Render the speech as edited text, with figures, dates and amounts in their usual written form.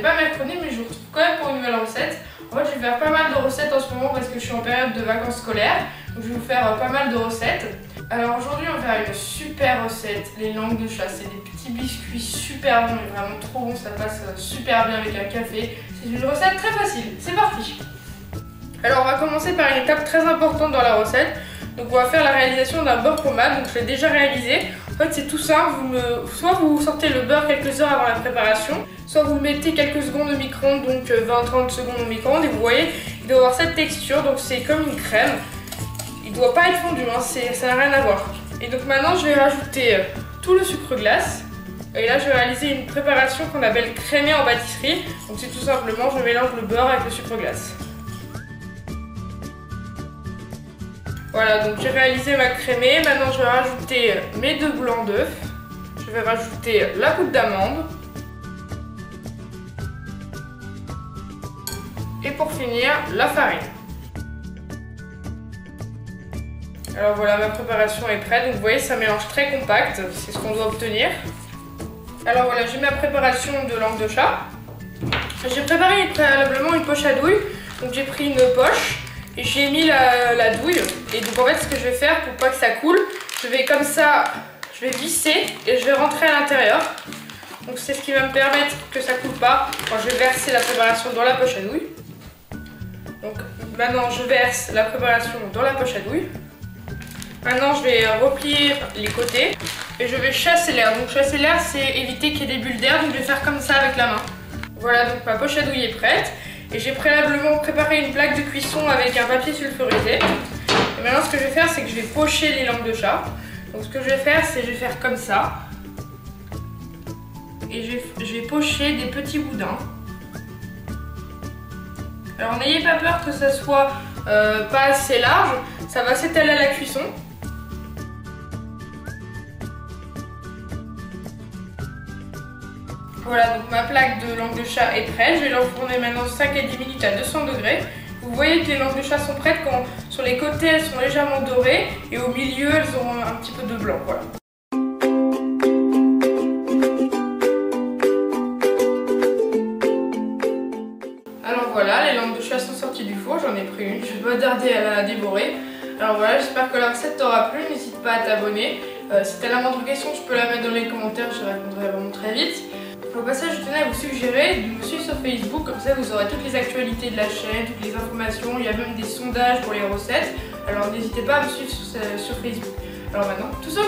pas mercredi, mais je vous retrouve quand même pour une nouvelle recette. En fait, je vais faire pas mal de recettes en ce moment parce que je suis en période de vacances scolaires. Donc je vais vous faire pas mal de recettes. Alors aujourd'hui, on va faire une super recette, les langues de chat. C'est des petits biscuits super bons, mais vraiment trop bons, ça passe super bien avec un café. C'est une recette très facile, c'est parti. Alors on va commencer par une étape très importante dans la recette. Donc on va faire la réalisation d'un beurre pommade, donc je l'ai déjà réalisé. En fait c'est tout simple, soit vous sortez le beurre quelques heures avant la préparation, soit vous le mettez quelques secondes au micro-ondes, donc 20-30 secondes au micro-ondes, et vous voyez, il doit avoir cette texture, donc c'est comme une crème. Il ne doit pas être fondu, hein, ça n'a rien à voir. Et donc maintenant je vais rajouter tout le sucre glace. Et là je vais réaliser une préparation qu'on appelle crémée en pâtisserie. Donc c'est tout simplement, je mélange le beurre avec le sucre glace. Voilà, donc j'ai réalisé ma crémée. Maintenant je vais rajouter mes 2 blancs d'œufs. Je vais rajouter la poudre d'amande. Et pour finir, la farine. Alors voilà, ma préparation est prête. Donc vous voyez, ça mélange très compact. C'est ce qu'on doit obtenir. Alors voilà, j'ai ma préparation de langue de chat. J'ai préparé préalablement une poche à douille. Donc j'ai pris une poche. Et j'ai mis la douille, et donc en fait ce que je vais faire pour pas que ça coule, je vais comme ça, je vais visser et je vais rentrer à l'intérieur. Donc c'est ce qui va me permettre que ça coule pas quand je vais verser la préparation dans la poche à douille. Donc maintenant je verse la préparation dans la poche à douille. Maintenant je vais replier les côtés et je vais chasser l'air. Donc chasser l'air c'est éviter qu'il y ait des bulles d'air, donc je vais faire comme ça avec la main. Voilà, donc ma poche à douille est prête. Et j'ai préalablement préparé une plaque de cuisson avec un papier sulfurisé. Et maintenant ce que je vais faire, c'est que je vais pocher les langues de chat. Donc ce que je vais faire, c'est que je vais faire comme ça. Et je vais pocher des petits boudins. Alors n'ayez pas peur que ça soit pas assez large, ça va s'étaler à la cuisson. Voilà, donc ma plaque de langue de chat est prête. Je vais l'enfourner maintenant 5 à 10 minutes à 200 degrés. Vous voyez que les langues de chat sont prêtes quand sur les côtés elles sont légèrement dorées et au milieu elles ont un petit peu de blanc. Voilà. Alors voilà, les langues de chat sont sorties du four. J'en ai pris une, je vais pas tarder à la dévorer. Alors voilà, j'espère que la recette t'aura plu. N'hésite pas à t'abonner. Si tu as la moindre question, tu peux la mettre dans les commentaires, je répondrai vraiment très vite. Au passage, je tenais à vous suggérer de me suivre sur Facebook, comme ça vous aurez toutes les actualités de la chaîne, toutes les informations, il y a même des sondages pour les recettes. Alors n'hésitez pas à me suivre sur Facebook. Alors maintenant, tout ça,